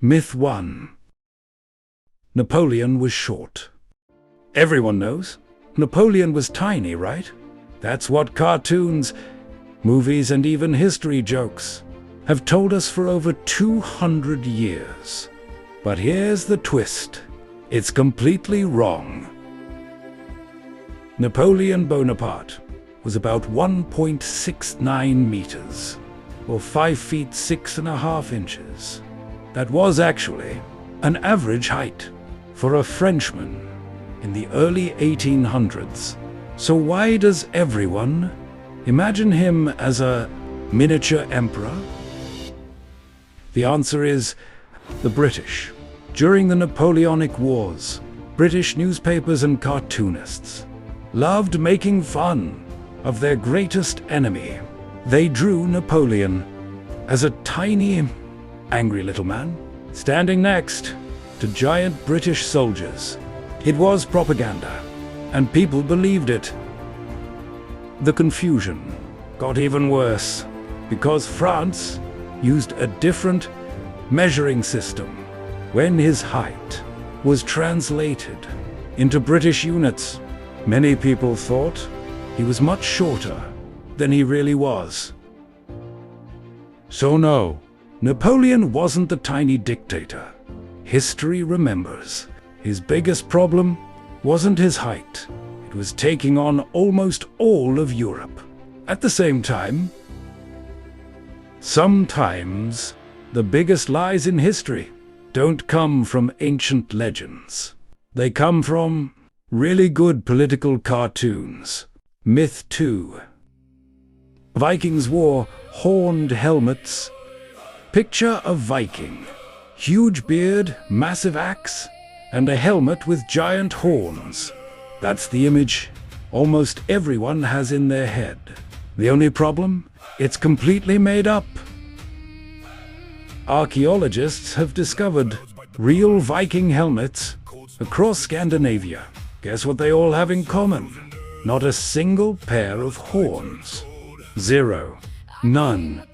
Myth 1. Napoleon was short. Everyone knows. Napoleon was tiny, right? That's what cartoons, movies, and even history jokes have told us for over 200 years. But here's the twist. It's completely wrong. Napoleon Bonaparte was about 1.69 meters, or 5 feet 6.5 inches. That was actually an average height for a Frenchman in the early 1800s. So why does everyone imagine him as a miniature emperor? The answer is the British. During the Napoleonic Wars, British newspapers and cartoonists loved making fun of their greatest enemy. They drew Napoleon as a tiny, angry little man standing next to giant British soldiers. It was propaganda, and people believed it. The confusion got even worse because France used a different measuring system. When his height was translated into British units, many people thought he was much shorter than he really was. So no, Napoleon wasn't the tiny dictator. History remembers. His biggest problem wasn't his height. It was taking on almost all of Europe at the same time. Sometimes the biggest lies in history don't come from ancient legends. They come from really good political cartoons. Myth 2. Vikings wore horned helmets. Picture a Viking. Huge beard, massive axe, and a helmet with giant horns. That's the image almost everyone has in their head. The only problem? It's completely made up. Archaeologists have discovered real Viking helmets across Scandinavia. Guess what they all have in common? Not a single pair of horns. Zero. None.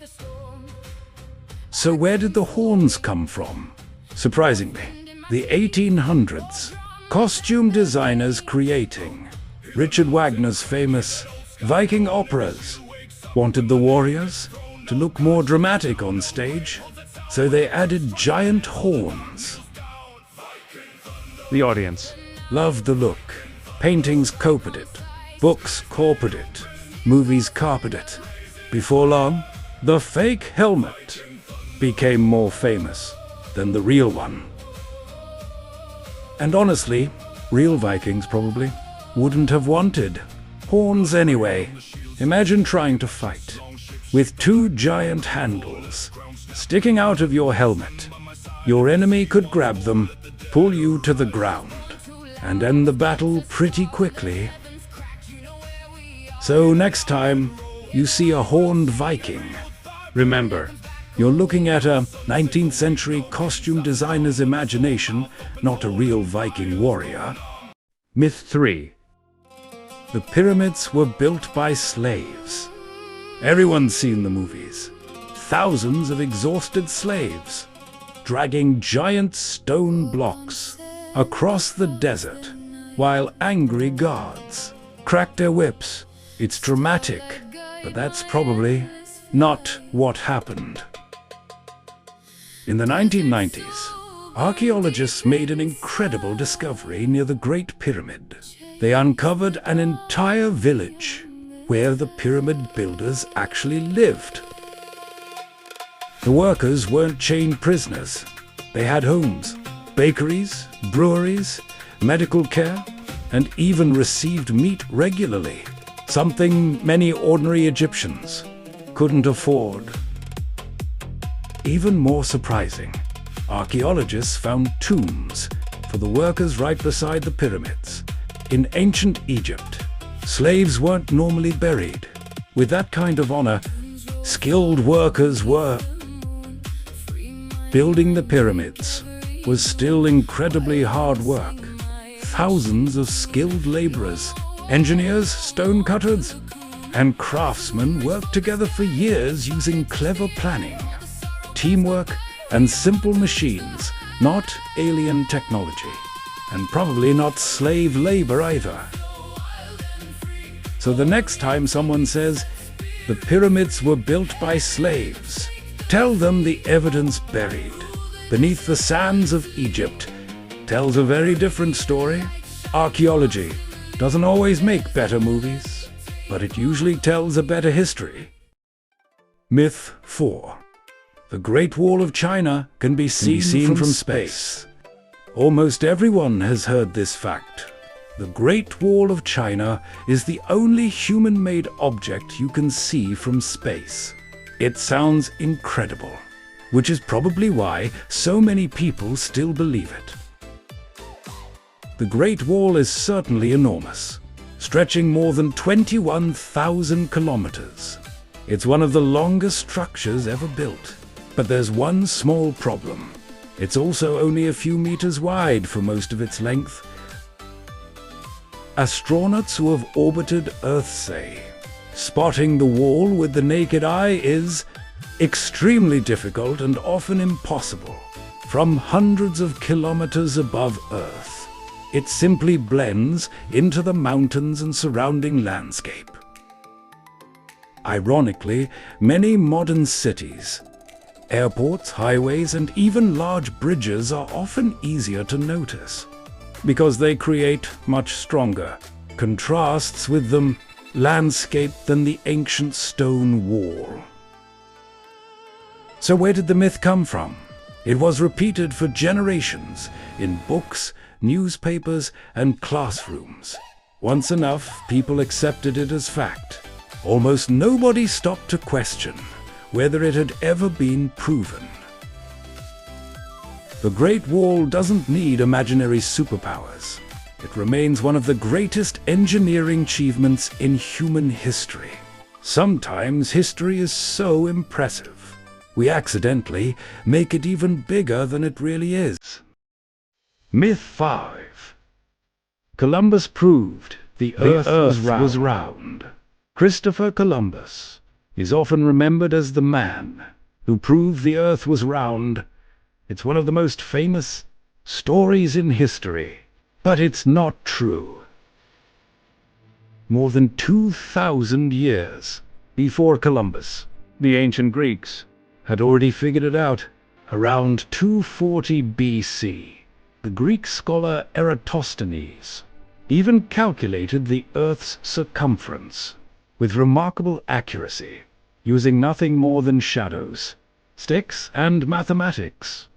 So where did the horns come from? Surprisingly, the 1800s. Costume designers creating Richard Wagner's famous Viking operas wanted the warriors to look more dramatic on stage, so they added giant horns. The audience Loved the look. Paintings copied it. Books copied it. Movies copied it. Before long, the fake helmet became more famous than the real one. And honestly, real Vikings probably wouldn't have wanted horns anyway. Imagine trying to fight with two giant handles sticking out of your helmet. Your enemy could grab them, pull you to the ground, and end the battle pretty quickly. So next time you see a horned Viking, remember, you're looking at a 19th century costume designer's imagination, not a real Viking warrior. Myth 3. The pyramids were built by slaves. Everyone's seen the movies. Thousands of exhausted slaves dragging giant stone blocks across the desert while angry guards crack their whips. It's dramatic, but that's probably not what happened. In the 1990s, archaeologists made an incredible discovery near the Great Pyramid. They uncovered an entire village where the pyramid builders actually lived. The workers weren't chained prisoners. They had homes, bakeries, breweries, medical care, and even received meat regularly, something many ordinary Egyptians couldn't afford. Even more surprising, archaeologists found tombs for the workers right beside the pyramids. In ancient Egypt, slaves weren't normally buried. With that kind of honor, skilled workers were. Building the pyramids was still incredibly hard work. Thousands of skilled laborers, engineers, stonecutters, and craftsmen worked together for years using clever planning, teamwork, and simple machines, not alien technology, and probably not slave labor either. So the next time someone says, the pyramids were built by slaves, tell them the evidence buried beneath the sands of Egypt tells a very different story. Archaeology doesn't always make better movies, but it usually tells a better history. Myth 4. The Great Wall of China can be seen from space. Almost everyone has heard this fact. The Great Wall of China is the only human-made object you can see from space. It sounds incredible, which is probably why so many people still believe it. The Great Wall is certainly enormous, stretching more than 21,000 kilometers. It's one of the longest structures ever built. But there's one small problem. It's also only a few meters wide for most of its length. Astronauts who have orbited Earth say, spotting the wall with the naked eye is extremely difficult and often impossible. From hundreds of kilometers above Earth, it simply blends into the mountains and surrounding landscape. Ironically, many modern cities, airports, highways, and even large bridges are often easier to notice because they create much stronger contrasts with the landscape than the ancient stone wall. So where did the myth come from? It was repeated for generations in books, newspapers, and classrooms. Once enough, people accepted it as fact. Almost nobody stopped to question whether it had ever been proven. The Great Wall doesn't need imaginary superpowers. It remains one of the greatest engineering achievements in human history. Sometimes history is so impressive, we accidentally make it even bigger than it really is. Myth 5. Columbus proved the Earth was round. Christopher Columbus is often remembered as the man who proved the Earth was round. It's one of the most famous stories in history, but it's not true. More than 2,000 years before Columbus, the ancient Greeks had already figured it out. Around 240 BC, the Greek scholar Eratosthenes even calculated the Earth's circumference with remarkable accuracy, using nothing more than shadows, sticks, and mathematics.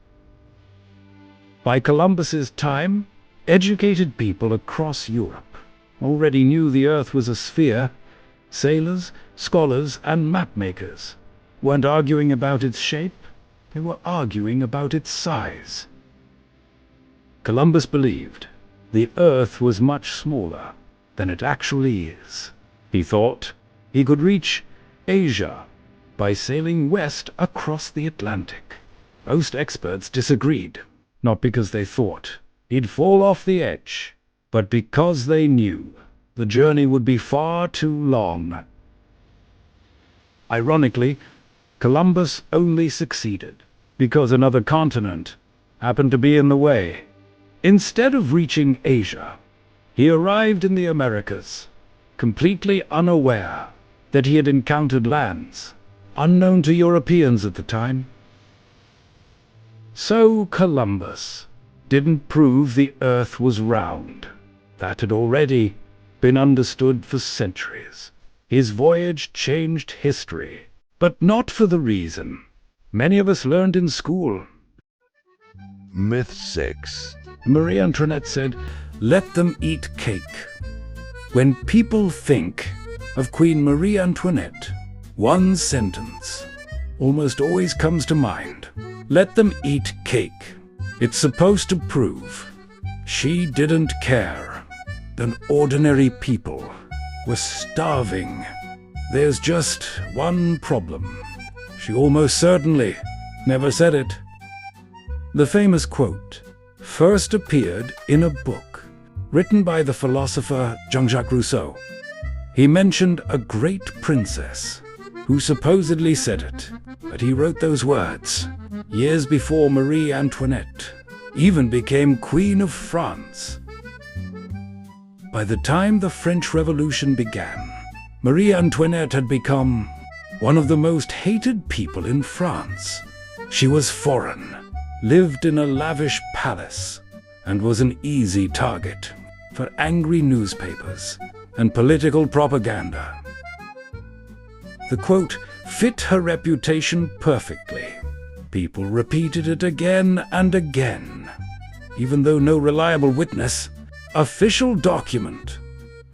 By Columbus's time, educated people across Europe already knew the Earth was a sphere. Sailors, scholars, and mapmakers weren't arguing about its shape, they were arguing about its size. Columbus believed the Earth was much smaller than it actually is. He thought he could reach Asia by sailing west across the Atlantic. Most experts disagreed, not because they thought he'd fall off the edge, but because they knew the journey would be far too long. Ironically, Columbus only succeeded because another continent happened to be in the way. Instead of reaching Asia, he arrived in the Americas, completely unaware that he had encountered lands unknown to Europeans at the time. So Columbus didn't prove the Earth was round. That had already been understood for centuries. His voyage changed history, but not for the reason many of us learned in school. Myth 6. Marie Antoinette said, "Let them eat cake." When people think of Queen Marie Antoinette, one sentence almost always comes to mind. Let them eat cake. It's supposed to prove she didn't care that ordinary people were starving. There's just one problem. She almost certainly never said it. The famous quote first appeared in a book written by the philosopher Jean-Jacques Rousseau. He mentioned a great princess who supposedly said it, but he wrote those words years before Marie Antoinette even became Queen of France. By the time the French Revolution began, Marie Antoinette had become one of the most hated people in France. She was foreign, lived in a lavish palace, and was an easy target for angry newspapers and political propaganda. The quote fit her reputation perfectly. People repeated it again and again, even though no reliable witness, official document,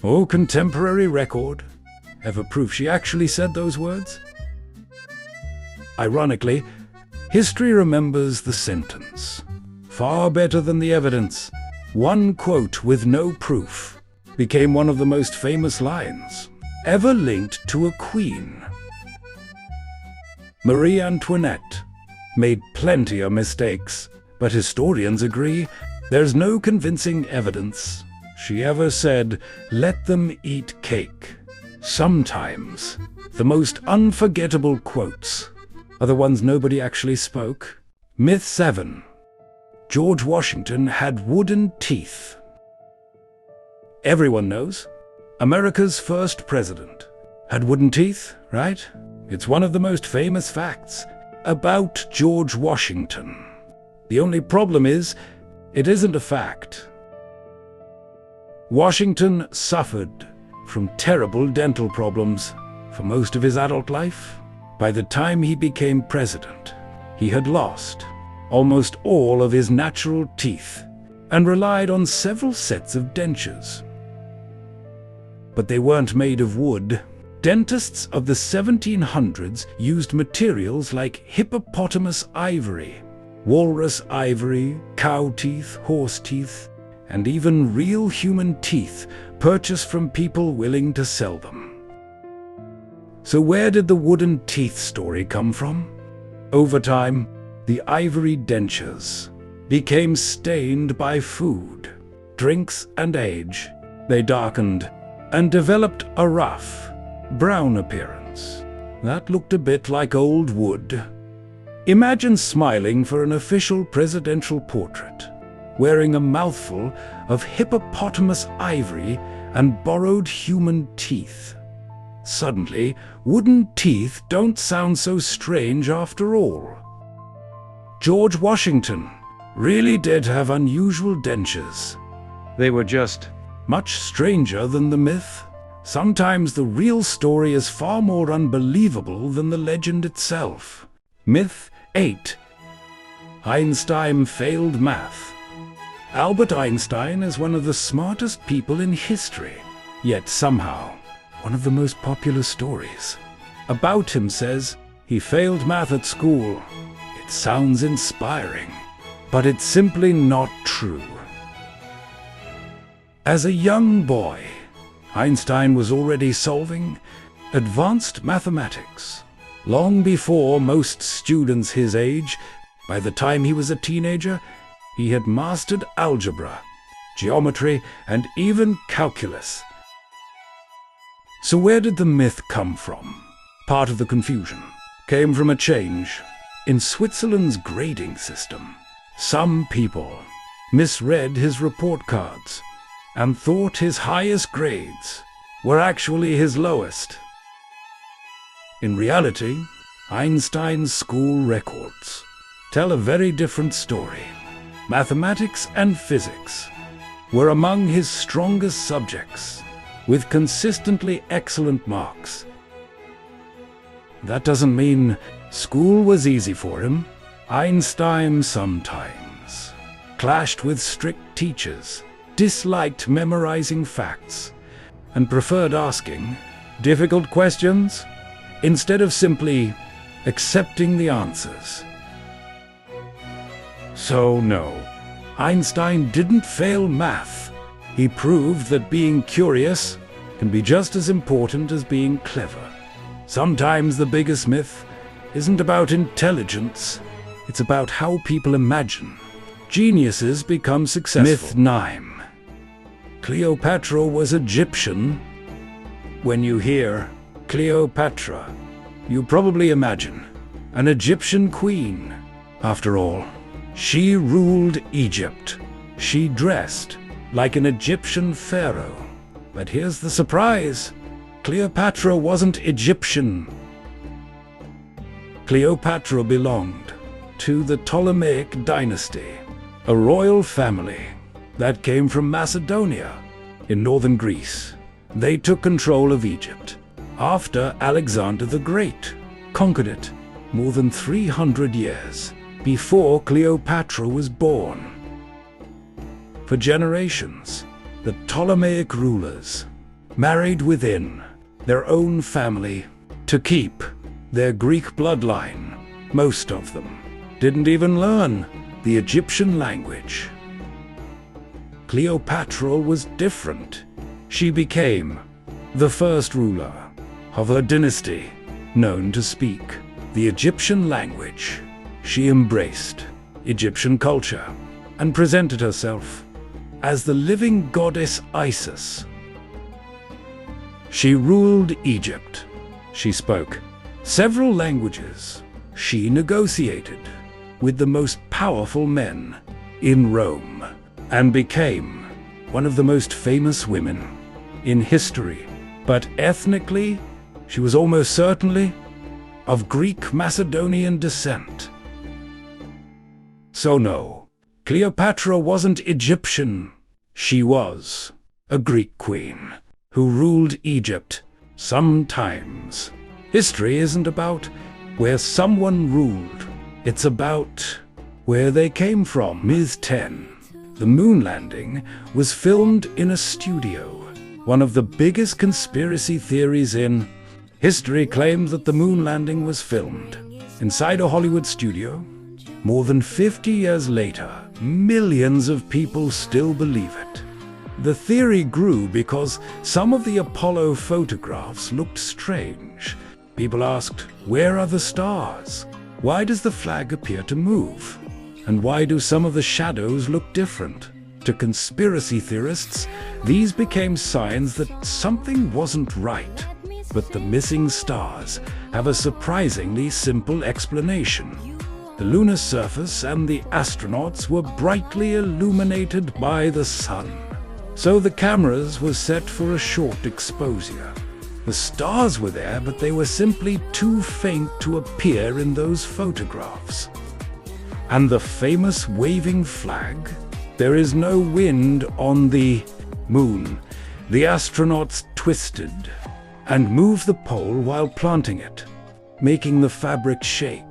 or contemporary record ever proved she actually said those words. Ironically, history remembers the sentence far better than the evidence. One quote with no proof became one of the most famous lines ever linked to a queen. Marie Antoinette made plenty of mistakes, but historians agree there's no convincing evidence she ever said, "Let them eat cake." Sometimes the most unforgettable quotes are the ones nobody actually spoke. Myth 7. George Washington had wooden teeth. Everyone knows America's first president had wooden teeth, right? It's one of the most famous facts about George Washington. The only problem is, it isn't a fact. Washington suffered from terrible dental problems for most of his adult life. By the time he became president, he had lost almost all of his natural teeth and relied on several sets of dentures. But they weren't made of wood. Dentists of the 1700s used materials like hippopotamus ivory, walrus ivory, cow teeth, horse teeth, and even real human teeth purchased from people willing to sell them. So where did the wooden teeth story come from? Over time, the ivory dentures became stained by food, drinks, and age. They darkened and developed a rough, brown appearance that looked a bit like old wood. Imagine smiling for an official presidential portrait, wearing a mouthful of hippopotamus ivory and borrowed human teeth. Suddenly, wooden teeth don't sound so strange after all. George Washington really did have unusual dentures. They were just much stranger than the myth. Sometimes the real story is far more unbelievable than the legend itself. Myth 8. Einstein failed math. Albert Einstein is one of the smartest people in history, yet somehow one of the most popular stories about him says he failed math at school. It sounds inspiring, but it's simply not true. As a young boy, Einstein was already solving advanced mathematics. Long before most students his age, by the time he was a teenager, he had mastered algebra, geometry, and even calculus. So where did the myth come from? Part of the confusion came from a change in Switzerland's grading system. Some people misread his report cards and thought his highest grades were actually his lowest. In reality, Einstein's school records tell a very different story. Mathematics and physics were among his strongest subjects, with consistently excellent marks. That doesn't mean school was easy for him. Einstein sometimes clashed with strict teachers, disliked memorizing facts, and preferred asking difficult questions instead of simply accepting the answers. So no, Einstein didn't fail math. He proved that being curious can be just as important as being clever. Sometimes the biggest myth isn't about intelligence, it's about how people imagine. Geniuses become successful. Myth 9. Cleopatra was Egyptian. When you hear Cleopatra, you probably imagine an Egyptian queen. After all, she ruled Egypt. She dressed like an Egyptian pharaoh. But here's the surprise. Cleopatra wasn't Egyptian. Cleopatra belonged to the Ptolemaic dynasty, a royal family that came from Macedonia in northern Greece. They took control of Egypt after Alexander the Great conquered it more than 300 years before Cleopatra was born. For generations, the Ptolemaic rulers married within their own family to keep their Greek bloodline. Most of them didn't even learn the Egyptian language. Cleopatra was different. She became the first ruler of her dynasty known to speak the Egyptian language. She embraced Egyptian culture and presented herself as the living goddess Isis. She ruled Egypt. She spoke several languages. She negotiated with the most powerful men in Rome and became one of the most famous women in history. But ethnically, she was almost certainly of Greek Macedonian descent. So no, Cleopatra wasn't Egyptian. She was a Greek queen who ruled Egypt. Sometimes history isn't about where someone ruled, it's about where they came from. Myth 10. The moon landing was filmed in a studio. One of the biggest conspiracy theories in history claims that the moon landing was filmed inside a Hollywood studio. More than 50 years later, millions of people still believe it. The theory grew because some of the Apollo photographs looked strange. People asked, where are the stars? Why does the flag appear to move? And why do some of the shadows look different? To conspiracy theorists, these became signs that something wasn't right. But the missing stars have a surprisingly simple explanation. The lunar surface and the astronauts were brightly illuminated by the sun. So the cameras were set for a short exposure. The stars were there, but they were simply too faint to appear in those photographs. And the famous waving flag? There is no wind on the moon. The astronauts twisted and moved the pole while planting it, making the fabric shake.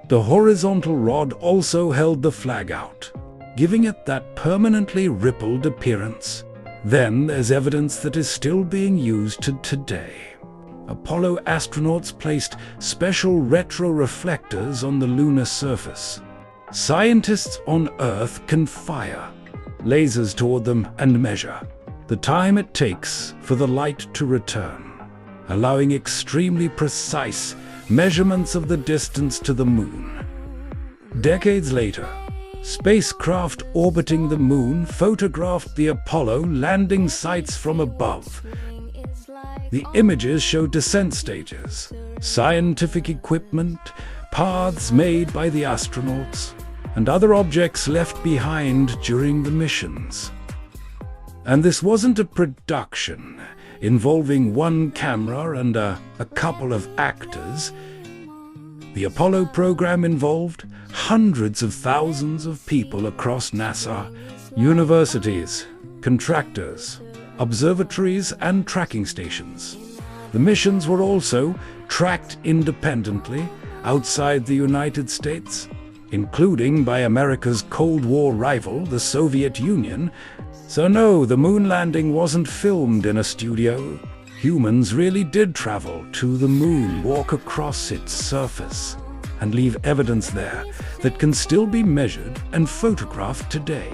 The horizontal rod also held the flag out, giving it that permanently rippled appearance. Then there's evidence that is still being used to today. Apollo astronauts placed special retroreflectors on the lunar surface. Scientists on Earth can fire lasers toward them and measure the time it takes for the light to return, allowing extremely precise measurements of the distance to the moon. Decades later, spacecraft orbiting the moon photographed the Apollo landing sites from above. The images show descent stages, scientific equipment, paths made by the astronauts, and other objects left behind during the missions. And this wasn't a production involving one camera and a couple of actors. The Apollo program involved hundreds of thousands of people across NASA, universities, contractors, observatories, and tracking stations. The missions were also tracked independently outside the United States, including by America's Cold War rival, the Soviet Union. So no, the moon landing wasn't filmed in a studio. Humans really did travel to the moon, walk across its surface, and leave evidence there that can still be measured and photographed today.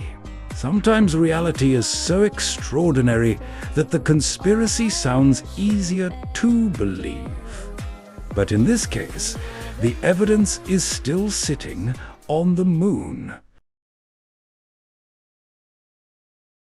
Sometimes reality is so extraordinary that the conspiracy sounds easier to believe. But in this case, the evidence is still sitting on the moon.